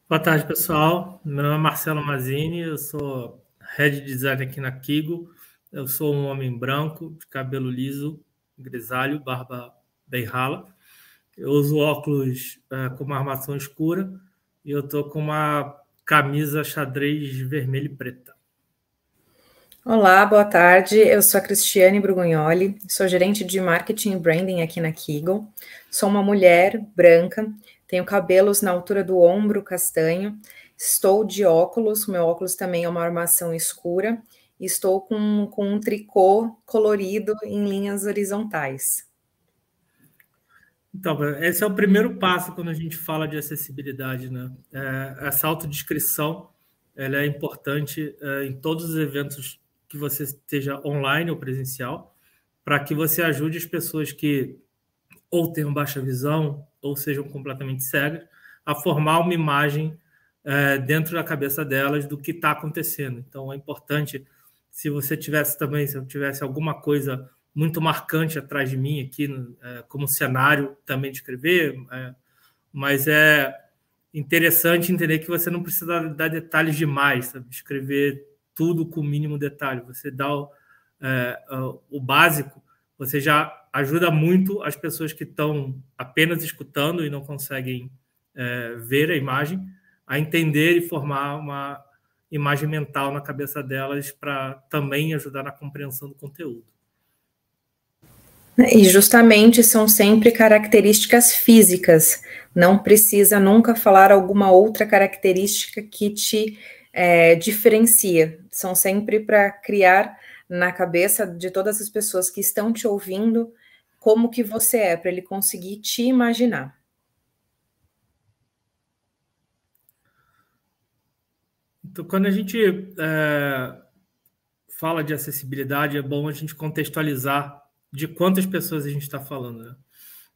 Boa tarde, pessoal. Meu nome é Marcelo Mazzini, eu sou Head de Design aqui na Kigo. Eu sou um homem branco, de cabelo liso, grisalho, barba bem rala. Eu uso óculos com uma armação escura e eu estou com uma camisa xadrez vermelha e preta. Olá, boa tarde. Eu sou a Cristiane Brugugnoli, sou gerente de marketing e branding aqui na Kigo. Sou uma mulher branca, tenho cabelos na altura do ombro castanho, estou de óculos, meu óculos também é uma armação escura, e estou com um tricô colorido em linhas horizontais. Então, esse é o primeiro passo quando a gente fala de acessibilidade, né? Essa autodescrição, ela é importante em todos os eventos que você esteja online ou presencial, para que você ajude as pessoas que ou tenham baixa visão ou sejam completamente cegas a formar uma imagem dentro da cabeça delas do que está acontecendo. Então, é importante, se eu tivesse alguma coisa muito marcante atrás de mim aqui, como cenário também de escrever, mas é interessante entender que você não precisa dar detalhes demais, sabe? Escrever tudo com o mínimo detalhe. Você dá o básico, você já ajuda muito as pessoas que estão apenas escutando e não conseguem ver a imagem, a entender e formar uma imagem mental na cabeça delas para também ajudar na compreensão do conteúdo. E justamente são sempre características físicas, não precisa nunca falar alguma outra característica que te diferencia, são sempre para criar na cabeça de todas as pessoas que estão te ouvindo como que você é, para ele conseguir te imaginar. Então, quando a gente fala de acessibilidade, é bom a gente contextualizar de quantas pessoas a gente está falando, né?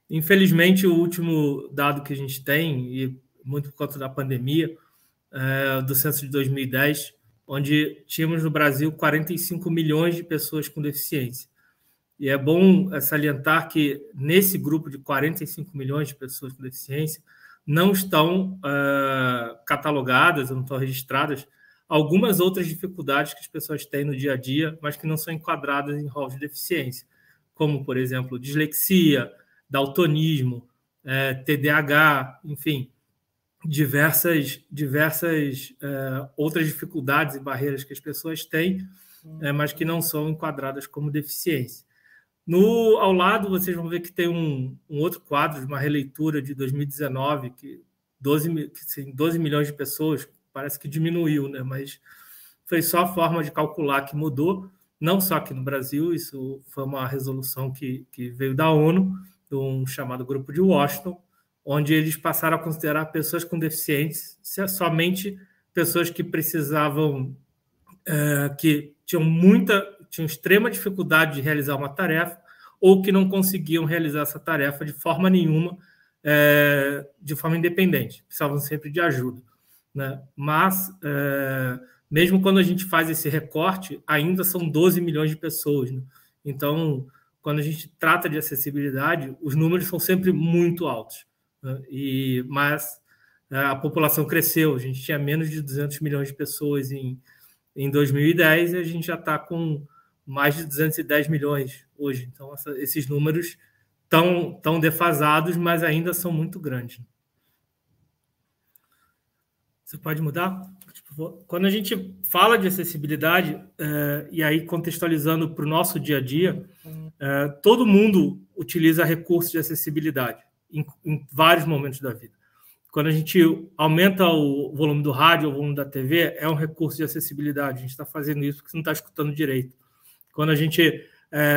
Infelizmente, o último dado que a gente tem, e muito por conta da pandemia, do censo de 2010, onde tínhamos no Brasil 45 milhões de pessoas com deficiência. E é bom salientar que nesse grupo de 45 milhões de pessoas com deficiência não estão catalogadas, não estão registradas algumas outras dificuldades que as pessoas têm no dia a dia, mas que não são enquadradas em rol de deficiência, como, por exemplo, dislexia, daltonismo, TDAH, enfim, diversas outras dificuldades e barreiras que as pessoas têm, mas que não são enquadradas como deficiência. Ao lado, vocês vão ver que tem um outro quadro de uma releitura de 2019, que 12 milhões de pessoas, parece que diminuiu, né? Mas foi só a forma de calcular que mudou, não só aqui no Brasil, isso foi uma resolução que veio da ONU, de um chamado Grupo de Washington, onde eles passaram a considerar pessoas com deficiência somente pessoas que precisavam, que tinham extrema dificuldade de realizar uma tarefa ou que não conseguiam realizar essa tarefa de forma nenhuma, de forma independente, precisavam sempre de ajuda, né? Mas, mesmo quando a gente faz esse recorte, ainda são 12 milhões de pessoas, né? Então, quando a gente trata de acessibilidade, os números são sempre muito altos, né? Mas a população cresceu, a gente tinha menos de 200 milhões de pessoas em 2010 e a gente já está com mais de 210 milhões hoje. Então, esses números estão defasados, mas ainda são muito grandes. Você pode mudar? Quando a gente fala de acessibilidade, e aí contextualizando para o nosso dia a dia, todo mundo utiliza recursos de acessibilidade em vários momentos da vida. Quando a gente aumenta o volume do rádio, o volume da TV, é um recurso de acessibilidade. A gente está fazendo isso porque você não está escutando direito. Quando a gente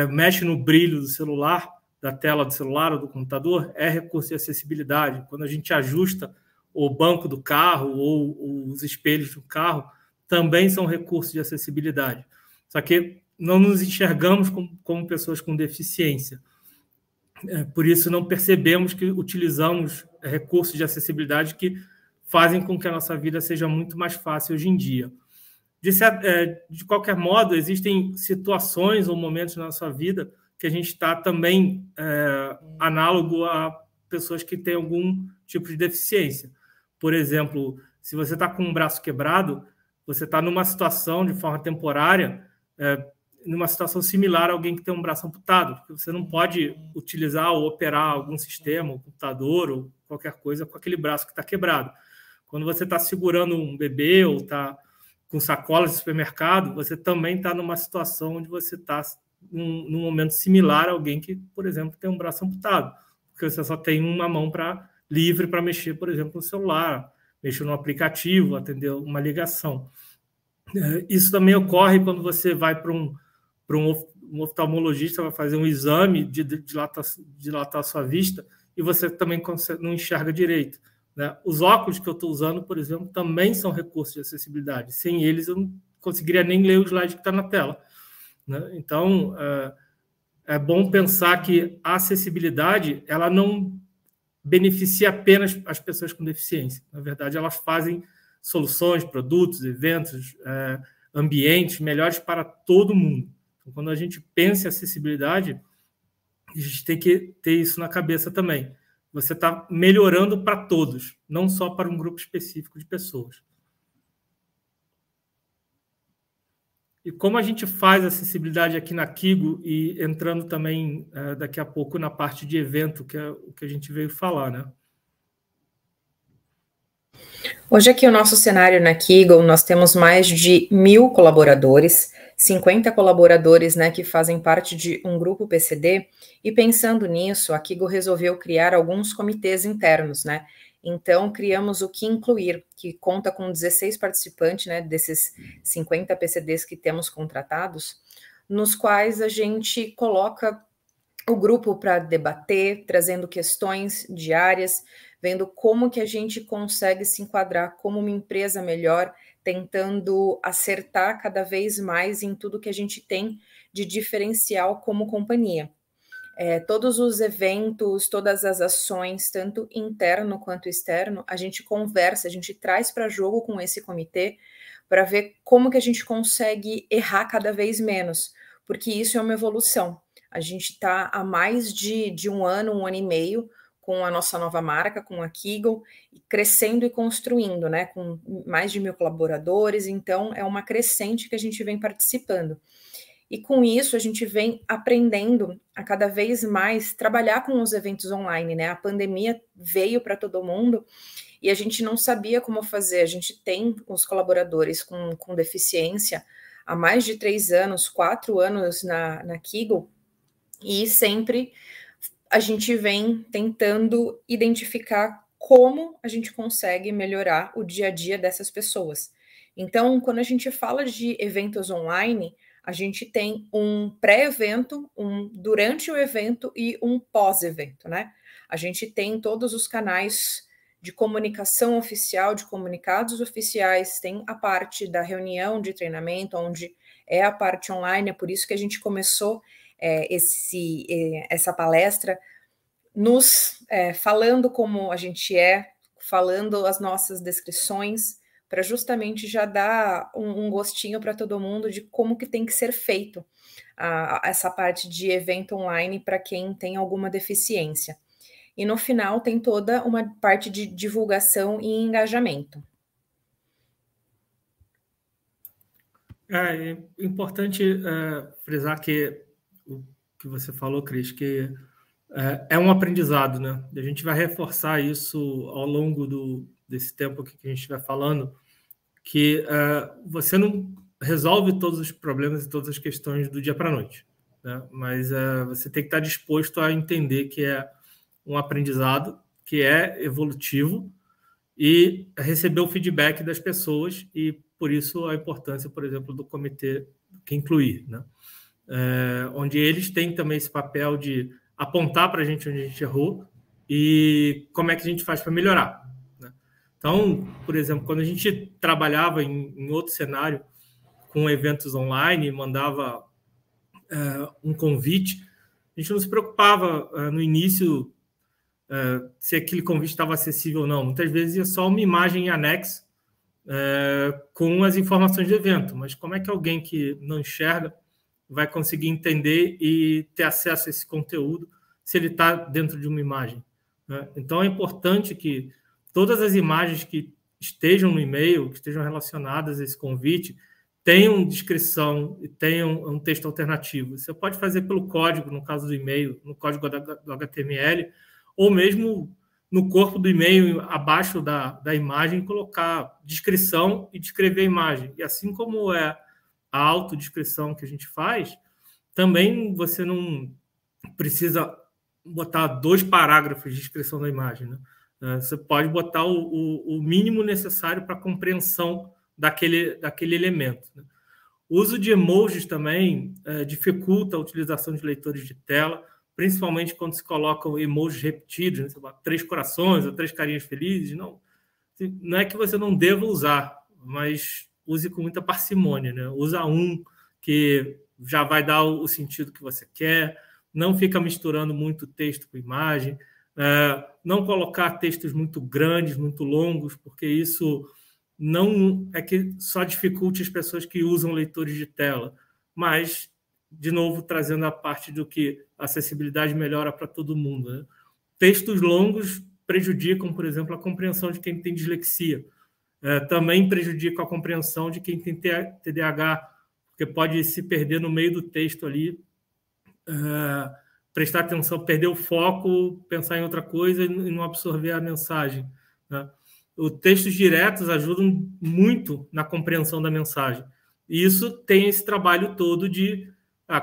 mexe no brilho do celular, da tela do celular ou do computador, é recurso de acessibilidade. Quando a gente ajusta o banco do carro ou os espelhos do carro, também são recursos de acessibilidade. Só que não nos enxergamos como pessoas com deficiência. Por isso, não percebemos que utilizamos recursos de acessibilidade que fazem com que a nossa vida seja muito mais fácil hoje em dia. De qualquer modo, existem situações ou momentos na nossa vida que a gente está também análogo a pessoas que têm algum tipo de deficiência. Por exemplo, se você está com um braço quebrado, você está numa situação de forma temporária, numa situação similar a alguém que tem um braço amputado, porque você não pode utilizar ou operar algum sistema, um computador ou qualquer coisa com aquele braço que está quebrado. Quando você está segurando um bebê ou está com sacolas de supermercado, você também está numa situação onde você está num momento similar a alguém que, por exemplo, tem um braço amputado, porque você só tem uma mão livre para mexer, por exemplo, no celular, mexer no aplicativo, atender uma ligação. Isso também ocorre quando você vai para um oftalmologista, vai fazer um exame de dilatar a sua vista e você também não enxerga direito. Né? Os óculos que eu estou usando, por exemplo, também são recursos de acessibilidade. Sem eles, eu não conseguiria nem ler o slide que está na tela. Né? Então, é bom pensar que a acessibilidade ela não beneficia apenas as pessoas com deficiência. Na verdade, elas fazem soluções, produtos, eventos, ambientes melhores para todo mundo. Então, quando a gente pensa em acessibilidade, a gente tem que ter isso na cabeça também. Você está melhorando para todos, não só para um grupo específico de pessoas. E como a gente faz acessibilidade aqui na Kigo e entrando também daqui a pouco na parte de evento, que é o que a gente veio falar, né? Hoje aqui o nosso cenário na Kigo, nós temos mais de 1.000 colaboradores, 50 colaboradores, né, que fazem parte de um grupo PCD, e pensando nisso, a Kigo resolveu criar alguns comitês internos, né? Então, criamos o Que Incluir, que conta com 16 participantes, né, desses 50 PCDs que temos contratados, nos quais a gente coloca o grupo para debater, trazendo questões diárias, vendo como que a gente consegue se enquadrar como uma empresa melhor, tentando acertar cada vez mais em tudo que a gente tem de diferencial como companhia. Todos os eventos, todas as ações, tanto interno quanto externo, a gente conversa, a gente traz para jogo com esse comitê para ver como que a gente consegue errar cada vez menos, porque isso é uma evolução. A gente está há mais de um ano e meio com a nossa nova marca, com a Kigo, crescendo e construindo, né? Com mais de 1.000 colaboradores, então é uma crescente que a gente vem participando. E com isso a gente vem aprendendo a cada vez mais trabalhar com os eventos online, né? A pandemia veio para todo mundo e a gente não sabia como fazer. A gente tem os colaboradores com deficiência há mais de 3 anos, 4 anos na Kigo, e sempre a gente vem tentando identificar como a gente consegue melhorar o dia a dia dessas pessoas. Então, quando a gente fala de eventos online, a gente tem um pré-evento, um durante o evento e um pós-evento, né? A gente tem todos os canais de comunicação oficial, de comunicados oficiais, tem a parte da reunião de treinamento, onde é a parte online, é por isso que a gente começou essa palestra falando como a gente falando as nossas descrições, para justamente já dar um gostinho para todo mundo de como que tem que ser feito essa parte de evento online para quem tem alguma deficiência. E no final tem toda uma parte de divulgação e engajamento. É importante frisar que o que você falou, Cris, que é um aprendizado, né? A gente vai reforçar isso ao longo desse tempo aqui que a gente estiver falando, que você não resolve todos os problemas e todas as questões do dia para a noite, né? Mas você tem que estar disposto a entender que é um aprendizado, que é evolutivo, e receber o feedback das pessoas, e por isso a importância, por exemplo, do comitê Que Incluir, né? Onde eles têm também esse papel de apontar para a gente onde a gente errou e como é que a gente faz para melhorar, né? Então, por exemplo, quando a gente trabalhava em outro cenário com eventos online, mandava um convite, a gente não se preocupava no início se aquele convite estava acessível ou não. Muitas vezes é só uma imagem em anexo com as informações do evento, mas como é que alguém que não enxerga vai conseguir entender e ter acesso a esse conteúdo se ele está dentro de uma imagem, né? Então, é importante que todas as imagens que estejam no e-mail, que estejam relacionadas a esse convite, tenham descrição e tenham um texto alternativo. Você pode fazer pelo código, no caso do e-mail, no código do HTML, ou mesmo no corpo do e-mail, abaixo da imagem, colocar descrição e descrever a imagem. E assim como é a autodescrição que a gente faz, também você não precisa botar 2 parágrafos de descrição da imagem, né? Você pode botar o mínimo necessário para a compreensão daquele elemento, né? O uso de emojis também dificulta a utilização de leitores de tela, principalmente quando se colocam emojis repetidos, né? Você bota 3 corações ou 3 carinhas felizes. Não é que você não deva usar, mas use com muita parcimônia, né? Usa um que já vai dar o sentido que você quer, não fica misturando muito texto com imagem, não colocar textos muito grandes, muito longos, porque isso não é que só dificulte as pessoas que usam leitores de tela, mas, de novo, trazendo a parte do que a acessibilidade melhora para todo mundo, né? Textos longos prejudicam, por exemplo, a compreensão de quem tem dislexia. Também prejudica a compreensão de quem tem TDAH, porque pode se perder no meio do texto ali, prestar atenção, perder o foco, pensar em outra coisa e não absorver a mensagem, né? Os textos diretos ajudam muito na compreensão da mensagem. E isso tem esse trabalho todo de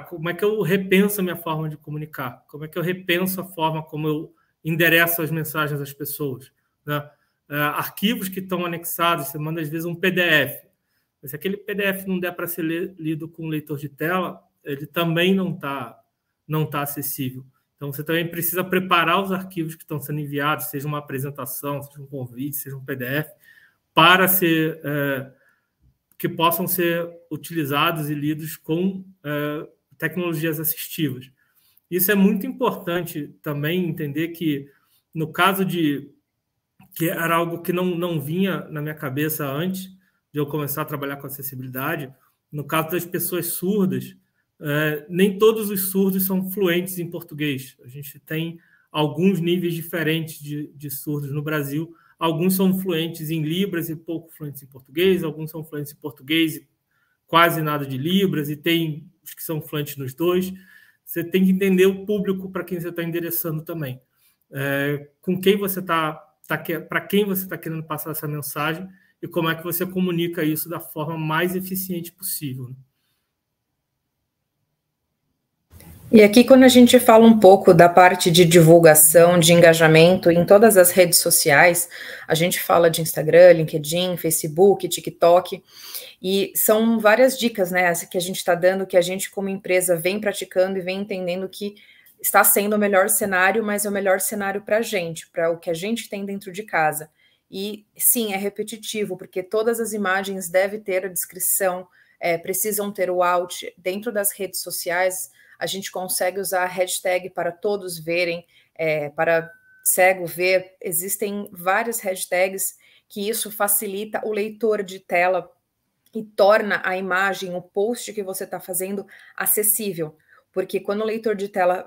como é que eu repenso a minha forma de comunicar, como é que eu repenso a forma como eu endereço as mensagens às pessoas, né? Arquivos que estão anexados, você manda às vezes um PDF. Se aquele PDF não der para ser lido com leitor de tela, ele também não tá acessível. Então, você também precisa preparar os arquivos que estão sendo enviados, seja uma apresentação, seja um convite, seja um PDF, para que possam ser utilizados e lidos com tecnologias assistivas. Isso é muito importante também entender que, no caso que era algo que não vinha na minha cabeça antes de eu começar a trabalhar com acessibilidade, no caso das pessoas surdas, nem todos os surdos são fluentes em português. A gente tem alguns níveis diferentes de surdos no Brasil. Alguns são fluentes em Libras e pouco fluentes em português, alguns são fluentes em português e quase nada de Libras, e tem os que são fluentes nos dois. Você tem que entender o público para quem você está endereçando também. Com quem você para quem você está querendo passar essa mensagem e como é que você comunica isso da forma mais eficiente possível, né? E aqui, quando a gente fala um pouco da parte de divulgação, de engajamento em todas as redes sociais, a gente fala de Instagram, LinkedIn, Facebook, TikTok, e são várias dicas, né, que a gente está dando, que a gente como empresa vem praticando e vem entendendo que está sendo o melhor cenário, mas é o melhor cenário para a gente, para o que a gente tem dentro de casa. E sim, é repetitivo, porque todas as imagens devem ter a descrição, precisam ter o out. Dentro das redes sociais, a gente consegue usar a hashtag para todos verem, para cego ver. Existem várias hashtags que isso facilita o leitor de tela e torna a imagem, o post que você está fazendo, acessível. Porque quando o leitor de tela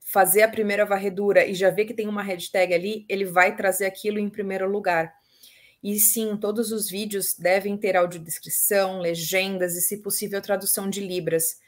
fazer a primeira varredura e já vê que tem uma hashtag ali, ele vai trazer aquilo em primeiro lugar. E sim, todos os vídeos devem ter audiodescrição, legendas e, se possível, tradução de Libras.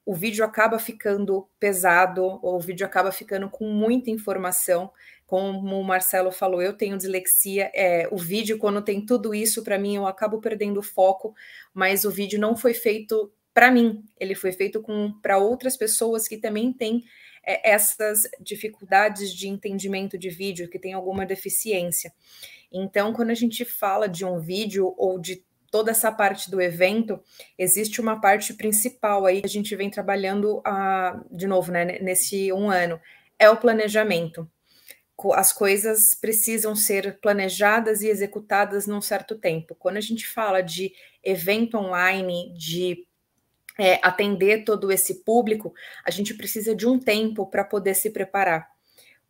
O vídeo acaba ficando pesado, ou o vídeo acaba ficando com muita informação. Como o Marcelo falou, eu tenho dislexia, o vídeo, quando tem tudo isso, para mim, eu acabo perdendo o foco, mas o vídeo não foi feito para mim, ele foi feito para outras pessoas que também têm essas dificuldades de entendimento de vídeo, que tem alguma deficiência. Então, quando a gente fala de um vídeo ou de toda essa parte do evento, existe uma parte principal aí que a gente vem trabalhando, de novo, né, nesse 1 ano, é o planejamento. As coisas precisam ser planejadas e executadas num certo tempo. Quando a gente fala de evento online, de atender todo esse público, a gente precisa de um tempo para poder se preparar.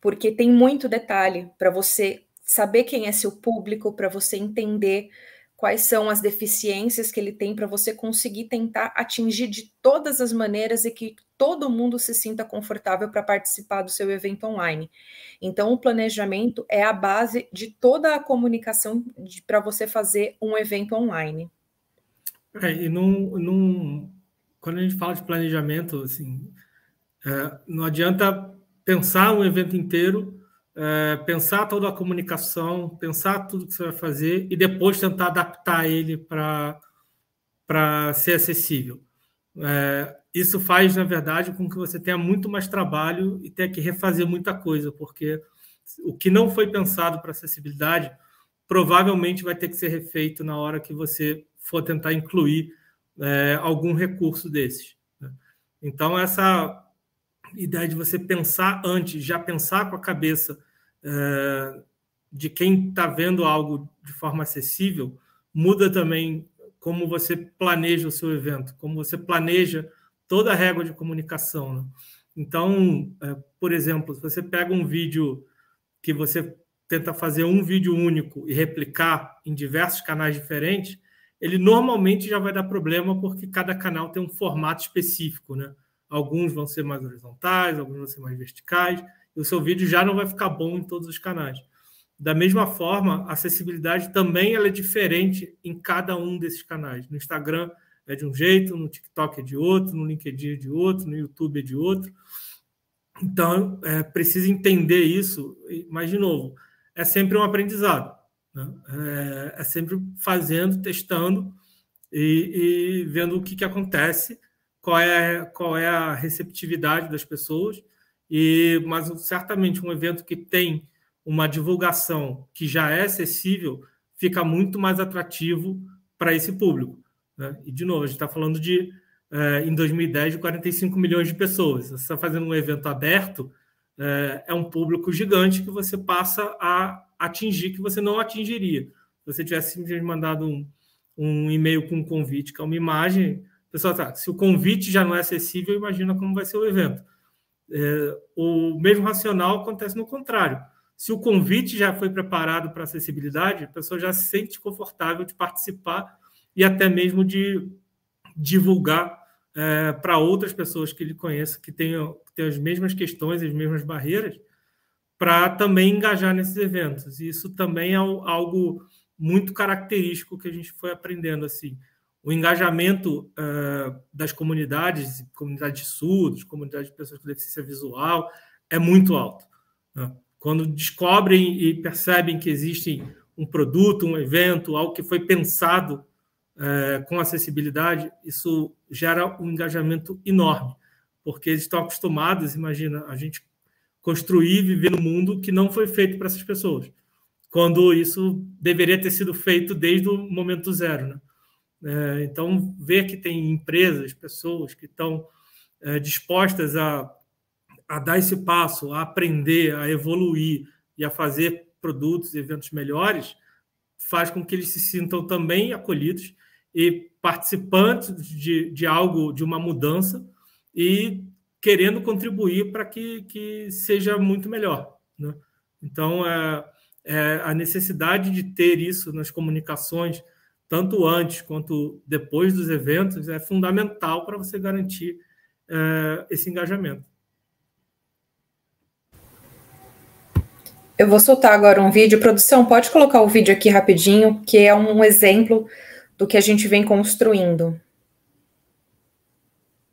porque tem muito detalhe para você saber quem é seu público, para você entender quais são as deficiências que ele tem, para você conseguir tentar atingir de todas as maneiras e que todo mundo se sinta confortável para participar do seu evento online. Então, o planejamento é a base de toda a comunicação para você fazer um evento online. Quando a gente fala de planejamento, assim, não adianta pensar um evento inteiro, pensar toda a comunicação, pensar tudo que você vai fazer e depois tentar adaptar ele para ser acessível. Isso faz, na verdade, com que você tenha muito mais trabalho e tenha que refazer muita coisa, porque o que não foi pensado para acessibilidade provavelmente vai ter que ser refeito na hora que você for tentar incluir algum recurso desses, né? Então, essa ideia de você pensar antes, já pensar com a cabeça de quem está vendo algo de forma acessível, muda também como você planeja o seu evento, como você planeja toda a régua de comunicação, né? Então, por exemplo, se você pega um vídeo que você tenta fazer um vídeo único e replicar em diversos canais diferentes, ele normalmente já vai dar problema porque cada canal tem um formato específico, né? Alguns vão ser mais horizontais, alguns vão ser mais verticais, e o seu vídeo já não vai ficar bom em todos os canais. Da mesma forma, a acessibilidade também ela é diferente em cada um desses canais. No Instagram é de um jeito, no TikTok é de outro, no LinkedIn é de outro, no YouTube é de outro. Então, precisa entender isso, mas, de novo, é sempre um aprendizado, né? É sempre fazendo, testando e vendo o que acontece, qual é a receptividade das pessoas, mas certamente um evento que tem uma divulgação que já é acessível fica muito mais atrativo para esse público, né? E, de novo, a gente está falando em 2010, de 45 milhões de pessoas. Você está fazendo um evento aberto, é um público gigante que você passa a atingir, que você não atingiria. Se você tivesse simplesmente mandado um e-mail com um convite, que é uma imagem, pessoal, se o convite já não é acessível, imagina como vai ser o evento. O mesmo racional acontece no contrário. Se o convite já foi preparado para acessibilidade, a pessoa já se sente confortável de participar e até mesmo de divulgar para outras pessoas que ele conheça, que tenham as mesmas questões, as mesmas barreiras, para também engajar nesses eventos. E isso também é algo muito característico que a gente foi aprendendo. Assim. O engajamento das comunidades, comunidade de surdos, comunidade de pessoas com deficiência visual, é muito alto, né? Quando descobrem e percebem que existe um produto, um evento, algo que foi pensado com acessibilidade, isso gera um engajamento enorme, porque eles estão acostumados, imagina, a gente construir e viver num mundo que não foi feito para essas pessoas, quando isso deveria ter sido feito desde o momento zero, né? Então, ver que tem empresas, pessoas que estão dispostas a dar esse passo, a aprender, a evoluir e a fazer produtos e eventos melhores, faz com que eles se sintam também acolhidos e participantes de algo, de uma mudança e querendo contribuir para que seja muito melhor, né? Então, a necessidade de ter isso nas comunicações, tanto antes quanto depois dos eventos, é fundamental para você garantir esse engajamento. Eu vou soltar agora um vídeo. Produção, pode colocar o vídeo aqui rapidinho, que é um exemplo do que a gente vem construindo.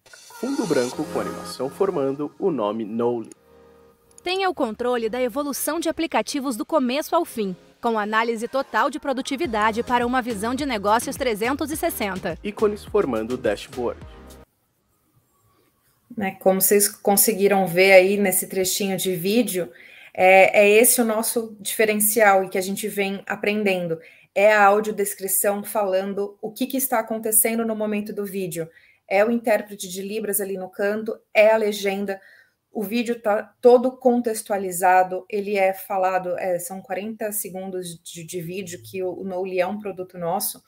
Fundo branco com animação formando o nome Knowly. Tenha o controle da evolução de aplicativos do começo ao fim, com análise total de produtividade para uma visão de negócios 360. Ícones formando o dashboard. Como vocês conseguiram ver aí nesse trechinho de vídeo, é esse o nosso diferencial e que a gente vem aprendendo. É a audiodescrição falando o que está acontecendo no momento do vídeo. É o intérprete de Libras ali no canto, é a legenda. O vídeo está todo contextualizado, ele é falado, são 40 segundos de vídeo, que o Knowly é um produto nosso,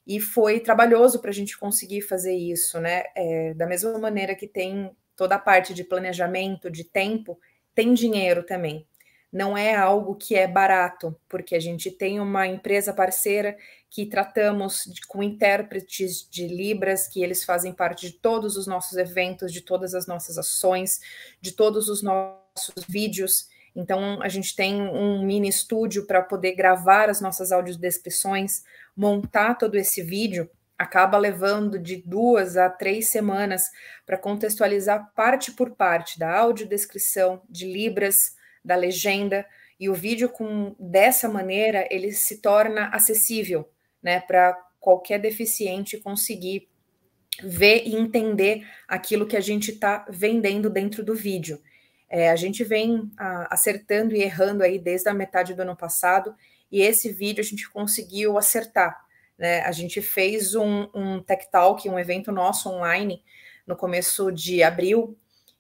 e foi trabalhoso para a gente conseguir fazer isso, né? Da mesma maneira que tem toda a parte de planejamento, de tempo, tem dinheiro também. Não é algo que é barato, porque a gente tem uma empresa parceira que tratamos com intérpretes de Libras, que eles fazem parte de todos os nossos eventos, de todas as nossas ações, de todos os nossos vídeos. Então, a gente tem um mini estúdio para poder gravar as nossas audiodescrições, montar todo esse vídeo. Acaba levando de 2 a 3 semanas para contextualizar parte por parte da audiodescrição, de Libras, da legenda, e o vídeo dessa maneira ele se torna acessível, né, para qualquer deficiente conseguir ver e entender aquilo que a gente está vendendo dentro do vídeo. A gente vem acertando e errando aí desde a metade do ano passado, e esse vídeo a gente conseguiu acertar, né? A gente fez um Tech Talk, um evento nosso online, no começo de abril,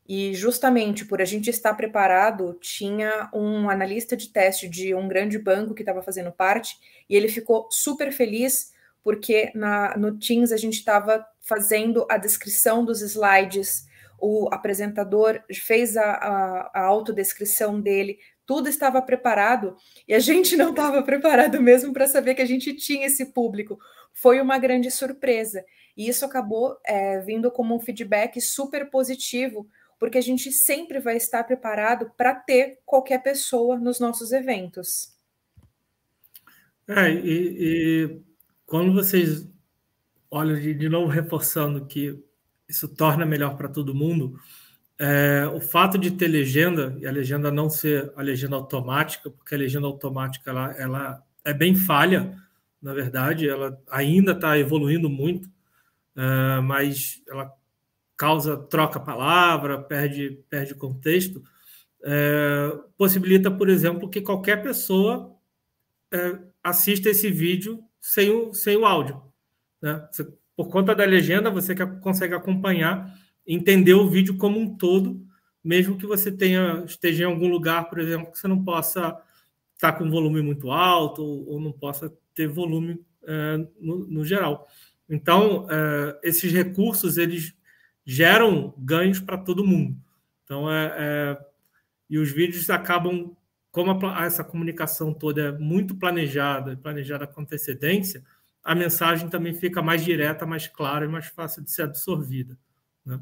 e justamente por a gente estar preparado, tinha um analista de teste de um grande banco que estava fazendo parte, e ele ficou super feliz, porque no Teams a gente estava fazendo a descrição dos slides, o apresentador fez a autodescrição dele, tudo estava preparado, e a gente não estava preparado mesmo para saber que a gente tinha esse público. Foi uma grande surpresa, e isso acabou vindo como um feedback super positivo, porque a gente sempre vai estar preparado para ter qualquer pessoa nos nossos eventos. E quando vocês olham de novo reforçando que isso torna melhor para todo mundo, o fato de ter legenda, e a legenda não ser a legenda automática, porque a legenda automática ela é bem falha, na verdade, ela ainda está evoluindo muito, mas ela troca a palavra, perde contexto, possibilita, por exemplo, que qualquer pessoa assista esse vídeo sem o áudio, né? Por conta da legenda, você consegue acompanhar, entender o vídeo como um todo, mesmo que você esteja em algum lugar, por exemplo, que você não possa estar com volume muito alto ou não possa ter volume no geral. Então, esses recursos, eles geram ganhos para todo mundo. Então, e os vídeos acabam, como essa comunicação toda é muito planejada com antecedência, a mensagem também fica mais direta, mais clara e mais fácil de ser absorvida, né?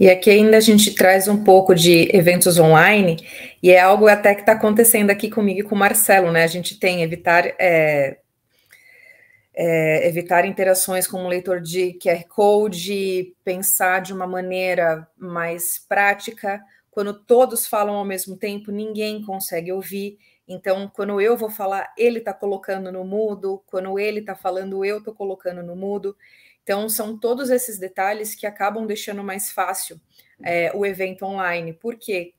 E aqui ainda a gente traz um pouco de eventos online, e é algo até que está acontecendo aqui comigo e com o Marcelo, né? A gente tem evitar interações com o leitor de QR Code, pensar de uma maneira mais prática. Quando todos falam ao mesmo tempo, ninguém consegue ouvir. Então, quando eu vou falar, ele está colocando no mudo. Quando ele está falando, eu estou colocando no mudo. Então, são todos esses detalhes que acabam deixando mais fácil o evento online. Porque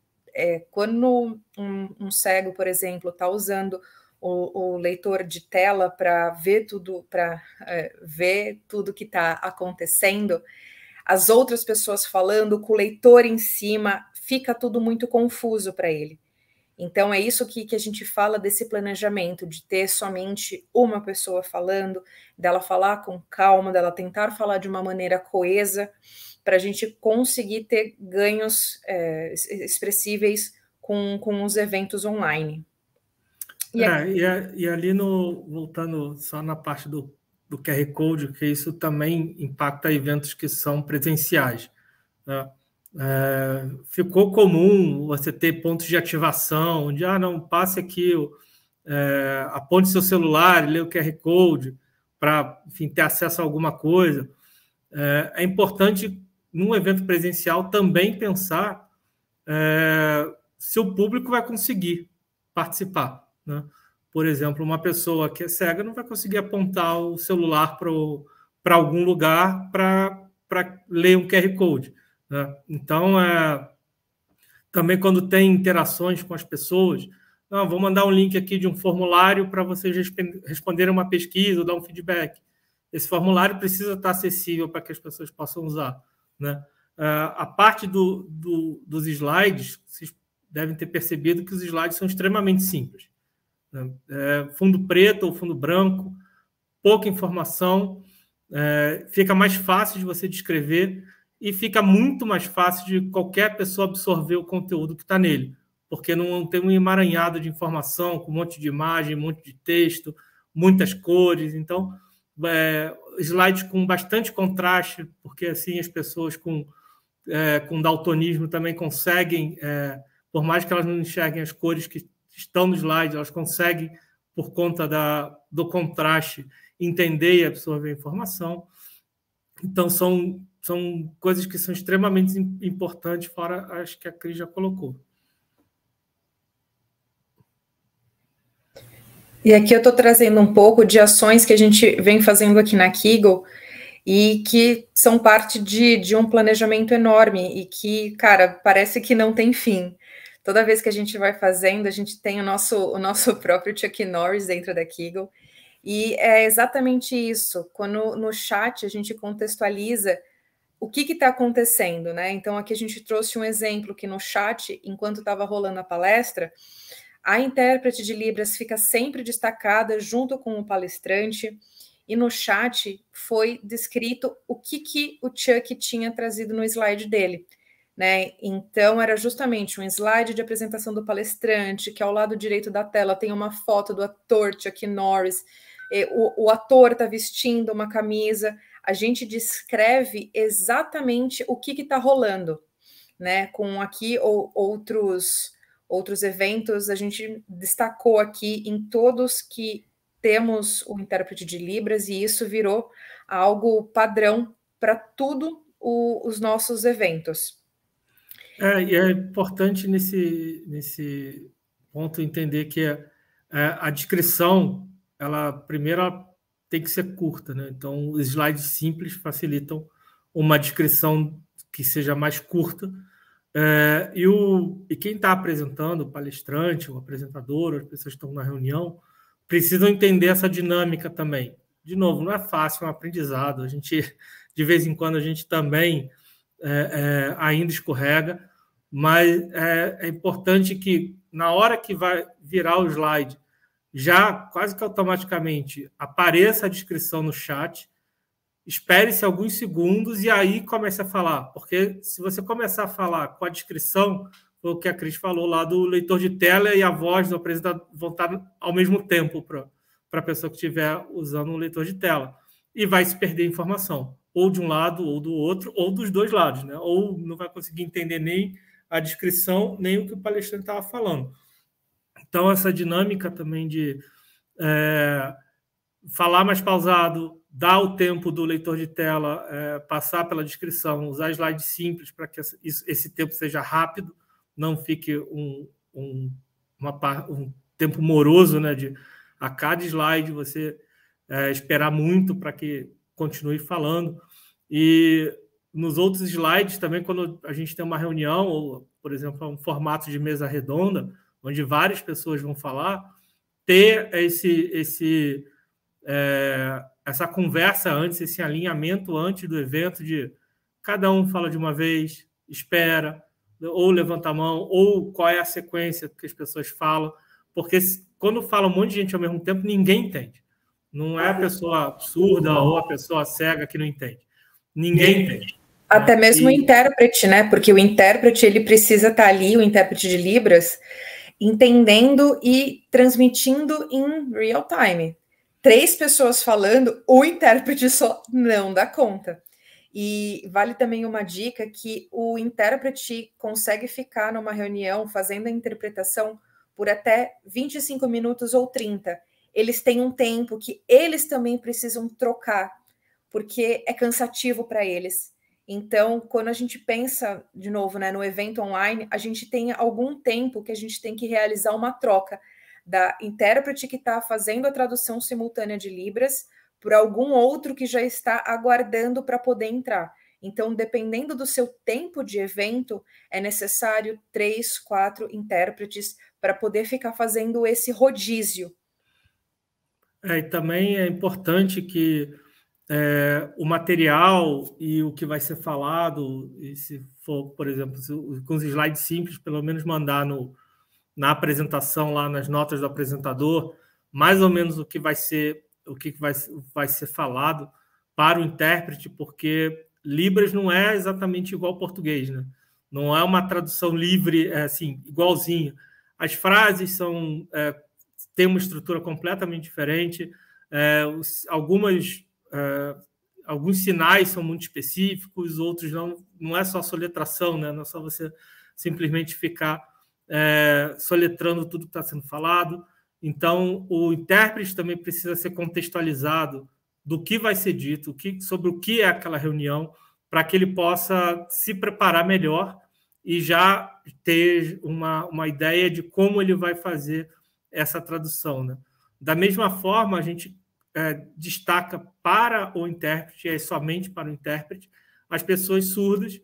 quando um cego, por exemplo, está usando o leitor de tela para ver tudo que está acontecendo, as outras pessoas falando, com o leitor em cima, fica tudo muito confuso para ele. Então, é isso que a gente fala desse planejamento, de ter somente uma pessoa falando, dela falar com calma, dela tentar falar de uma maneira coesa, para a gente conseguir ter ganhos expressíveis com os eventos online. E ali, voltando só na parte do QR Code, que isso também impacta eventos que são presenciais, né? Ficou comum você ter pontos de ativação, onde, não, passe aqui, aponte seu celular, lê o QR Code, para, enfim, ter acesso a alguma coisa. É importante, num evento presencial, também pensar se o público vai conseguir participar, né? Por exemplo, uma pessoa que é cega não vai conseguir apontar o celular para algum lugar para ler um QR Code, né? Então, também quando tem interações com as pessoas, vou mandar um link aqui de um formulário para vocês responderem uma pesquisa ou dar um feedback. Esse formulário precisa estar acessível para que as pessoas possam usar, né? A parte dos slides, vocês devem ter percebido que os slides são extremamente simples, né? Fundo preto ou fundo branco, pouca informação, fica mais fácil de você descrever e fica muito mais fácil de qualquer pessoa absorver o conteúdo que está nele, porque não tem um emaranhado de informação, com um monte de imagem, um monte de texto, muitas cores. Então, slides com bastante contraste, porque assim as pessoas com daltonismo também conseguem, por mais que elas não enxerguem as cores que estão no slide, elas conseguem, por conta do contraste, entender e absorver a informação. Então, são coisas que são extremamente importantes, fora as que a Cris já colocou. E aqui eu estou trazendo um pouco de ações que a gente vem fazendo aqui na Kiggle e que são parte de um planejamento enorme e que, cara, parece que não tem fim. Toda vez que a gente vai fazendo, a gente tem o nosso próprio Chuck Norris dentro da Kiggle. E é exatamente isso. Quando no chat a gente contextualiza o que está acontecendo, né? Então, aqui a gente trouxe um exemplo que no chat, enquanto estava rolando a palestra, a intérprete de Libras fica sempre destacada junto com o palestrante, e no chat foi descrito o que o Chuck tinha trazido no slide dele, né? Então, era justamente um slide de apresentação do palestrante, que ao lado direito da tela tem uma foto do ator Chuck Norris, o ator está vestindo uma camisa, a gente descreve exatamente o que está rolando, né? Com aqui outros eventos, a gente destacou aqui em todos que temos o intérprete de Libras, e isso virou algo padrão para tudo os nossos eventos. E é importante nesse ponto entender que a descrição, primeiro tem que ser curta, né? Então, os slides simples facilitam uma descrição que seja mais curta. E quem está apresentando, o palestrante, o apresentador, as pessoas que estão na reunião, precisam entender essa dinâmica também. De novo, não é fácil, é um aprendizado. A gente, de vez em quando, a gente também ainda escorrega, mas é importante que, na hora que vai virar o slide, já quase que automaticamente apareça a descrição no chat, espere-se alguns segundos e aí comece a falar, porque se você começar a falar com a descrição, foi o que a Cris falou lá do leitor de tela, e a voz do apresentador vão estar ao mesmo tempo para a pessoa que estiver usando o leitor de tela, e vai se perder informação, ou de um lado, ou do outro, ou dos dois lados, né? Ou não vai conseguir entender nem a descrição, nem o que o palestrante estava falando. Então, essa dinâmica também de falar mais pausado, dar o tempo do leitor de tela, passar pela descrição, usar slides simples para que esse tempo seja rápido, não fique um tempo moroso, né, de a cada slide você esperar muito para que continue falando. E nos outros slides também, quando a gente tem uma reunião, ou, por exemplo, um formato de mesa redonda, onde várias pessoas vão falar, ter essa conversa antes, esse alinhamento antes do evento, de cada um fala de uma vez, espera, ou levanta a mão, ou qual é a sequência que as pessoas falam, porque quando fala um monte de gente ao mesmo tempo, ninguém entende. Não é a pessoa surda ou a pessoa cega que não entende. Ninguém entende. Até mesmo o intérprete, né? Porque o intérprete, ele precisa estar ali, o intérprete de Libras, entendendo e transmitindo em real time. 3 pessoas falando, o intérprete só não dá conta. E vale também uma dica que o intérprete consegue ficar numa reunião fazendo a interpretação por até 25 minutos ou 30. Eles têm um tempo que eles também precisam trocar, porque é cansativo para eles. Então, quando a gente pensa, de novo, né, no evento online, a gente tem algum tempo que a gente tem que realizar uma troca da intérprete que está fazendo a tradução simultânea de Libras por algum outro que já está aguardando para poder entrar. Então, dependendo do seu tempo de evento, é necessário 3, 4 intérpretes para poder ficar fazendo esse rodízio. E também é importante que o material e o que vai ser falado, e se for, por exemplo, com os slides simples, pelo menos mandar na apresentação, lá nas notas do apresentador, mais ou menos o que vai ser falado para o intérprete, porque Libras não é exatamente igual ao português, né? Não é uma tradução livre, assim, igualzinho. As frases têm uma estrutura completamente diferente. Alguns sinais são muito específicos, outros não. Não é só soletração, né? Não é só você simplesmente ficar soletrando tudo que está sendo falado. Então, o intérprete também precisa ser contextualizado do que vai ser dito, sobre o que é aquela reunião, para que ele possa se preparar melhor e já ter uma ideia de como ele vai fazer essa tradução, né? Da mesma forma, a gente destaca para o intérprete, somente para o intérprete, as pessoas surdas,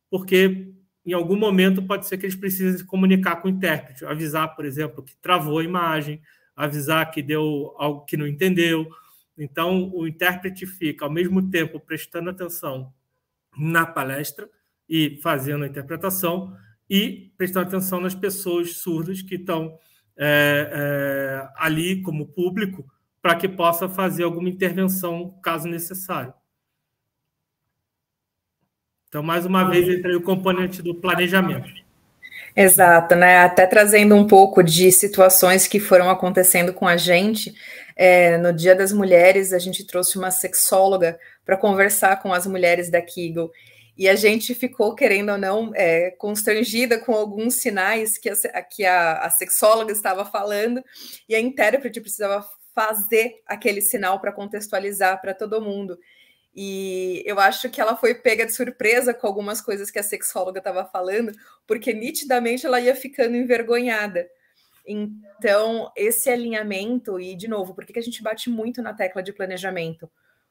porque em algum momento pode ser que eles precisem se comunicar com o intérprete, avisar, por exemplo, que travou a imagem, avisar que deu algo que não entendeu. Então, o intérprete fica, ao mesmo tempo, prestando atenção na palestra e fazendo a interpretação e prestando atenção nas pessoas surdas que estão ali como público para que possa fazer alguma intervenção, caso necessário. Então, mais uma vez, entra aí o componente do planejamento. Exato, né? Até trazendo um pouco de situações que foram acontecendo com a gente. No Dia das Mulheres, a gente trouxe uma sexóloga para conversar com as mulheres da Kiggle. E a gente ficou, querendo ou não, constrangida com alguns sinais que a sexóloga estava falando, e a intérprete precisava fazer aquele sinal para contextualizar para todo mundo. E eu acho que ela foi pega de surpresa com algumas coisas que a sexóloga estava falando, porque nitidamente ela ia ficando envergonhada. Então, esse alinhamento, e de novo, por que a gente bate muito na tecla de planejamento?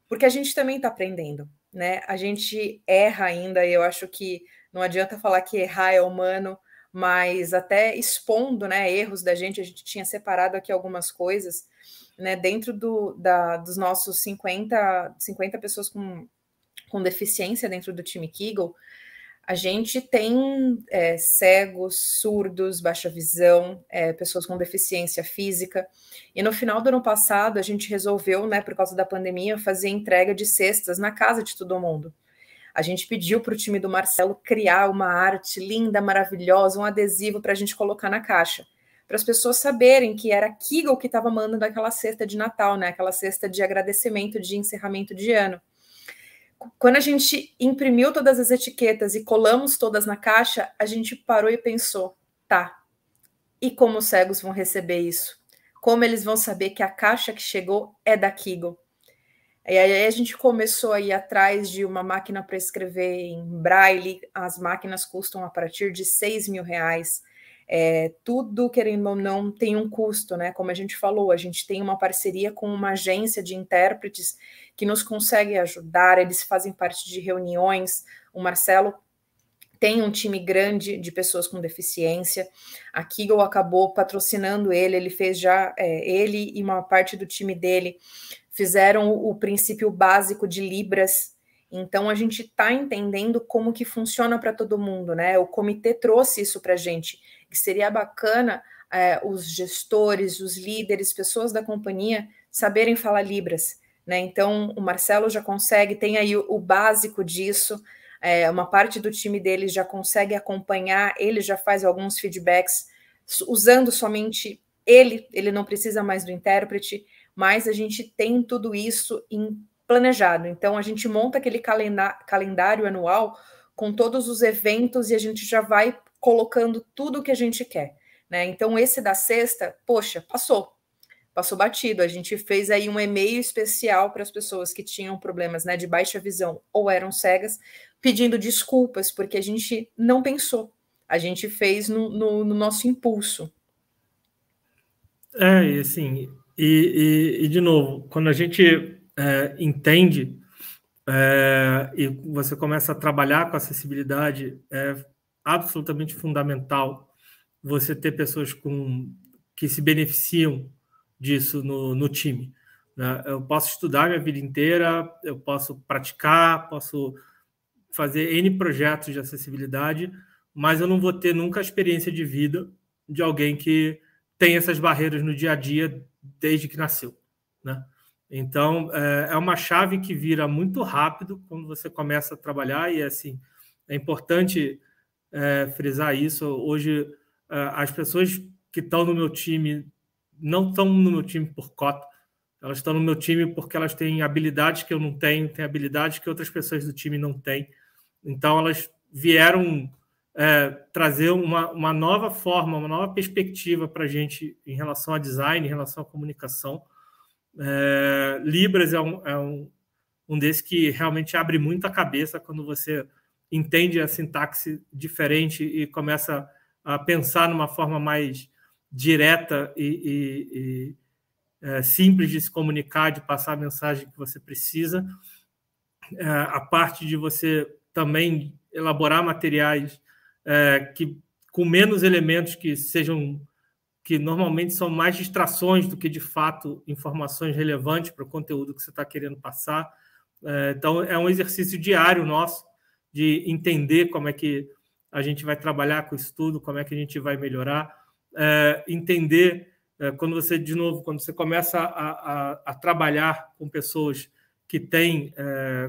Porque a gente também está aprendendo, né? A gente erra ainda, e eu acho que não adianta falar que errar é humano, mas até expondo, né, erros da gente, a gente tinha separado aqui algumas coisas, né, dentro dos nossos 50 pessoas com deficiência dentro do time Kiggle, a gente tem cegos, surdos, baixa visão, pessoas com deficiência física. E no final do ano passado, a gente resolveu, né, por causa da pandemia, fazer entrega de cestas na casa de todo mundo. A gente pediu para o time do Marcelo criar uma arte linda, maravilhosa, um adesivo para a gente colocar na caixa, para as pessoas saberem que era a Kiggle que estava mandando aquela cesta de Natal, né? Aquela cesta de agradecimento de encerramento de ano. Quando a gente imprimiu todas as etiquetas e colamos todas na caixa, a gente parou e pensou, tá, e como os cegos vão receber isso? Como eles vão saber que a caixa que chegou é da Kiggle? E aí a gente começou a ir atrás de uma máquina para escrever em braille. As máquinas custam a partir de R$6.000. Tudo, querendo ou não, tem um custo, né? Como a gente falou, a gente tem uma parceria com uma agência de intérpretes que nos consegue ajudar, eles fazem parte de reuniões. O Marcelo tem um time grande de pessoas com deficiência. A Kiggle acabou patrocinando ele fez já, ele e uma parte do time dele fizeram o princípio básico de Libras. Então, a gente está entendendo como que funciona para todo mundo, né? O comitê trouxe isso para a gente, que seria bacana os gestores, os líderes, pessoas da companhia saberem falar Libras, né? Então, o Marcelo já consegue, tem aí o básico disso, uma parte do time dele já consegue acompanhar, ele já faz alguns feedbacks usando somente ele não precisa mais do intérprete, mas a gente tem tudo isso planejado. Então, a gente monta aquele calendário anual com todos os eventos e a gente já vai colocando tudo o que a gente quer, né? Então, esse da sexta, poxa, passou batido. A gente fez aí um e-mail especial para as pessoas que tinham problemas, né, de baixa visão ou eram cegas, pedindo desculpas, porque a gente não pensou. A gente fez no nosso impulso. E assim, e de novo, quando a gente entende e você começa a trabalhar com acessibilidade, é absolutamente fundamental você ter pessoas que se beneficiam disso no time, né? Eu posso estudar minha vida inteira, eu posso praticar, posso fazer N projetos de acessibilidade, mas eu não vou ter nunca a experiência de vida de alguém que tem essas barreiras no dia a dia desde que nasceu, né? Então, é uma chave que vira muito rápido quando você começa a trabalhar, e assim, é importante frisar isso. Hoje, as pessoas que estão no meu time não estão no meu time por cota, elas estão no meu time porque elas têm habilidades que eu não tenho, têm habilidades que outras pessoas do time não têm. Então, elas vieram trazer uma nova forma, uma nova perspectiva para a gente em relação a design, em relação à comunicação. Libras é um desses que realmente abre muito a cabeça quando você entende a sintaxe diferente e começa a pensar numa forma mais direta e simples de se comunicar, de passar a mensagem que você precisa. A parte de você também elaborar materiais com menos elementos que normalmente são mais distrações do que, de fato, informações relevantes para o conteúdo que você está querendo passar. Então, é um exercício diário nosso de entender como é que a gente vai trabalhar com isso tudo, como é que a gente vai melhorar, entender quando você começa a trabalhar com pessoas que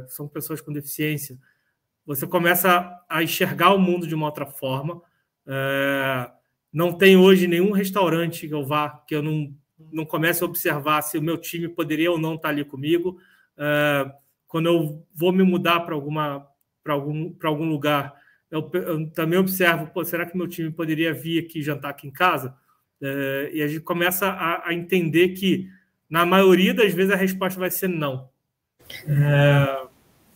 são pessoas com deficiência, você começa a enxergar o mundo de uma outra forma. Não tem hoje nenhum restaurante que eu vá que eu não comece a observar se o meu time poderia ou não estar ali comigo. Quando eu vou me mudar para algum lugar, eu também observo, será que meu time poderia vir aqui jantar aqui em casa? E a gente começa a entender que, na maioria das vezes, a resposta vai ser não.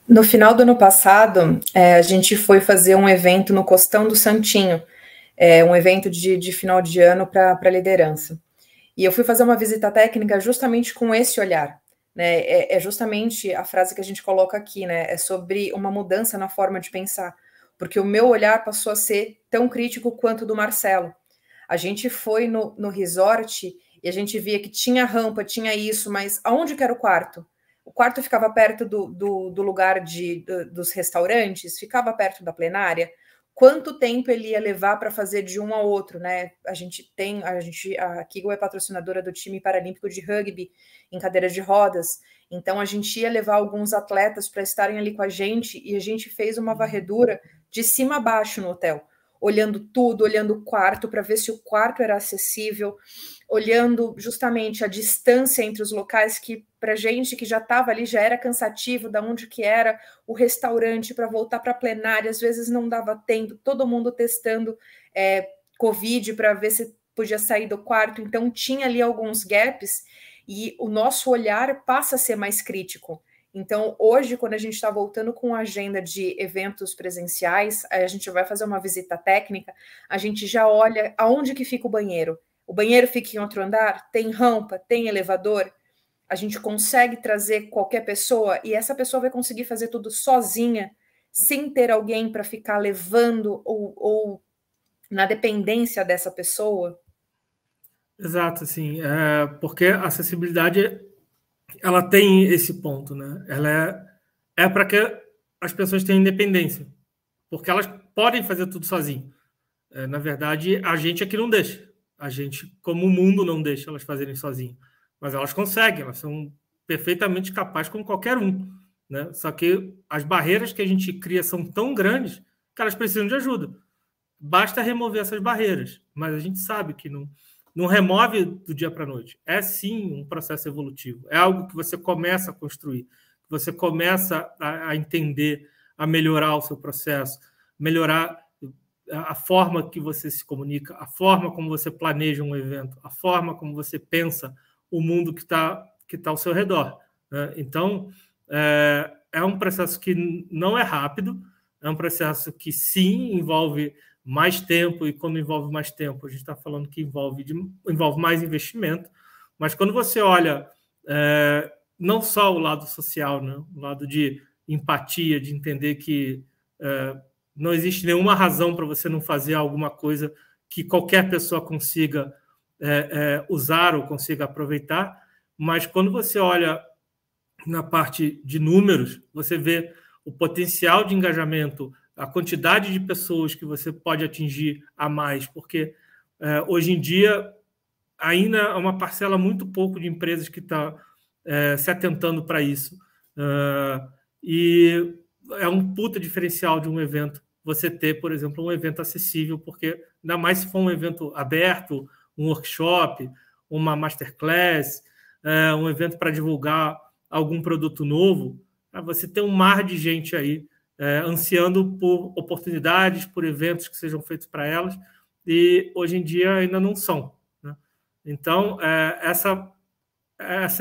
No final do ano passado, a gente foi fazer um evento no Costão do Santinho, um evento de final de ano para liderança. E eu fui fazer uma visita técnica justamente com esse olhar, né? É justamente a frase que a gente coloca aqui, né? É sobre uma mudança na forma de pensar, porque o meu olhar passou a ser tão crítico quanto o do Marcelo. A gente foi no resort e a gente via que tinha rampa, tinha isso, mas aonde que era o quarto? O quarto ficava perto do lugar dos restaurantes, ficava perto da plenária. Quanto tempo ele ia levar para fazer de um ao outro, né? A Kiggle é patrocinadora do time paralímpico de rugby em cadeira de rodas, então a gente ia levar alguns atletas para estarem ali com a gente e a gente fez uma varredura de cima a baixo no hotel, olhando tudo, olhando o quarto para ver se o quarto era acessível, olhando justamente a distância entre os locais que, para gente que já estava ali, já era cansativo, da onde que era o restaurante para voltar para a plenária, às vezes não dava tempo, todo mundo testando Covid para ver se podia sair do quarto, então tinha ali alguns gaps e o nosso olhar passa a ser mais crítico. Então, hoje, quando a gente está voltando com a agenda de eventos presenciais, a gente vai fazer uma visita técnica, a gente já olha aonde que fica o banheiro. O banheiro fica em outro andar? Tem rampa? Tem elevador? A gente consegue trazer qualquer pessoa e essa pessoa vai conseguir fazer tudo sozinha, sem ter alguém para ficar levando ou na dependência dessa pessoa? Exato, assim, porque a acessibilidade ela tem esse ponto, né? Ela é para que as pessoas tenham independência, porque elas podem fazer tudo sozinho. Na verdade, a gente aqui não deixa. A gente, como o mundo, não deixa elas fazerem sozinho. Mas elas conseguem, elas são perfeitamente capazes como qualquer um, né? Só que as barreiras que a gente cria são tão grandes que elas precisam de ajuda. Basta remover essas barreiras, mas a gente sabe que não remove do dia para a noite. É sim um processo evolutivo. É algo que você começa a construir, que você começa a entender, a melhorar o seu processo, melhorar a forma que você se comunica, a forma como você planeja um evento, a forma como você pensa o mundo que tá ao seu redor, né? Então, é um processo que não é rápido, é um processo que sim envolve mais tempo, e quando envolve mais tempo, a gente está falando que envolve mais investimento, mas quando você olha não só o lado social, né? O lado de empatia, de entender que não existe nenhuma razão para você não fazer alguma coisa que qualquer pessoa consiga usar ou consiga aproveitar, mas quando você olha na parte de números, você vê o potencial de engajamento, a quantidade de pessoas que você pode atingir a mais, porque hoje em dia ainda é uma parcela muito pouco de empresas que está se atentando para isso. E é um puta diferencial de um evento você ter, por exemplo, um evento acessível, porque ainda mais se for um evento aberto, um workshop, uma masterclass, um evento para divulgar algum produto novo, você tem um mar de gente aí ansiando por oportunidades, por eventos que sejam feitos para elas, e hoje em dia ainda não são, né? Então,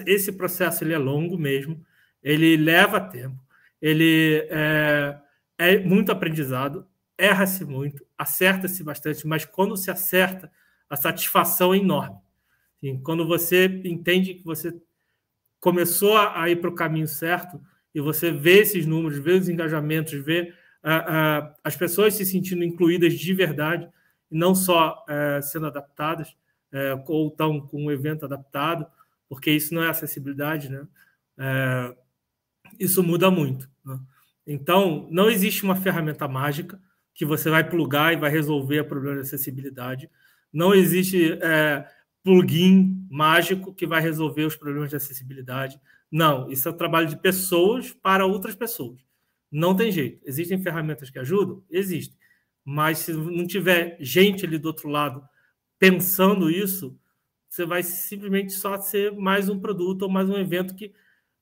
esse processo ele é longo mesmo, ele leva tempo, ele é muito aprendizado, erra-se muito, acerta-se bastante, mas quando se acerta, a satisfação é enorme. Quando você entende que você começou a ir para o caminho certo e você vê esses números, vê os engajamentos, vê as pessoas se sentindo incluídas de verdade e não só sendo adaptadas ou estão com um evento adaptado, porque isso não é acessibilidade, né? Isso muda muito, né? Então, não existe uma ferramenta mágica que você vai plugar e vai resolver o problema de acessibilidade. Não existe plugin mágico que vai resolver os problemas de acessibilidade. Não, isso é o trabalho de pessoas para outras pessoas. Não tem jeito. Existem ferramentas que ajudam? Existem. Mas se não tiver gente ali do outro lado pensando isso, você vai simplesmente só ser mais um produto ou mais um evento que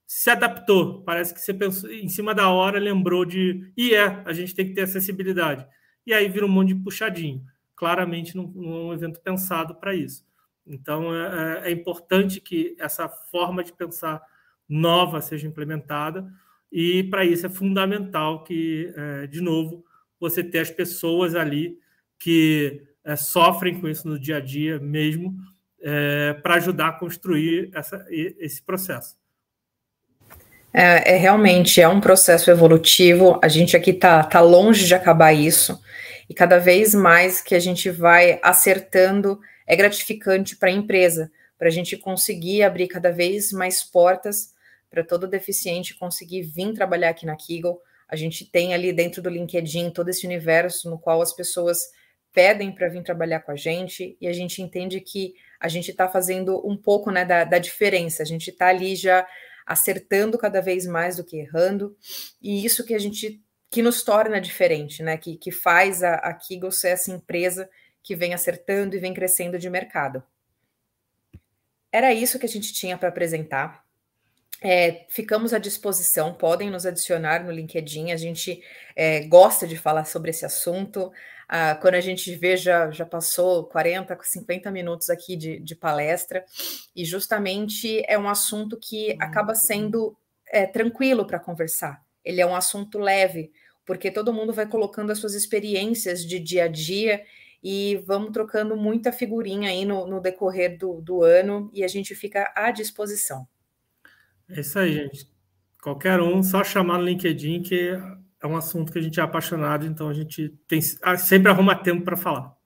se adaptou. Parece que você pensou em cima da hora, lembrou de... a gente tem que ter acessibilidade. E aí vira um monte de puxadinho. Claramente não é um evento pensado para isso. Então, é importante que essa forma de pensar nova seja implementada, e para isso é fundamental que, de novo, você tenha as pessoas ali que sofrem com isso no dia a dia mesmo, para ajudar a construir esse processo. Realmente é um processo evolutivo, a gente aqui tá longe de acabar isso, e cada vez mais que a gente vai acertando, é gratificante para a empresa, para a gente conseguir abrir cada vez mais portas para todo deficiente conseguir vir trabalhar aqui na Kiggle. A gente tem ali dentro do LinkedIn todo esse universo no qual as pessoas pedem para vir trabalhar com a gente, e a gente entende que a gente está fazendo um pouco, né, da diferença, a gente está ali já acertando cada vez mais do que errando, e isso que nos torna diferente, né? Que faz a Kiggle ser essa empresa que vem acertando e vem crescendo de mercado. Era isso que a gente tinha para apresentar. Ficamos à disposição, podem nos adicionar no LinkedIn, a gente gosta de falar sobre esse assunto. Quando a gente vê, já passou 40, 50 minutos aqui de palestra, e justamente é um assunto que acaba sendo tranquilo para conversar. Ele é um assunto leve, porque todo mundo vai colocando as suas experiências de dia a dia e vamos trocando muita figurinha aí no decorrer do ano, e a gente fica à disposição. É isso aí, gente. Qualquer um, só chamar no LinkedIn, que é um assunto que a gente é apaixonado, então a gente sempre arruma tempo para falar.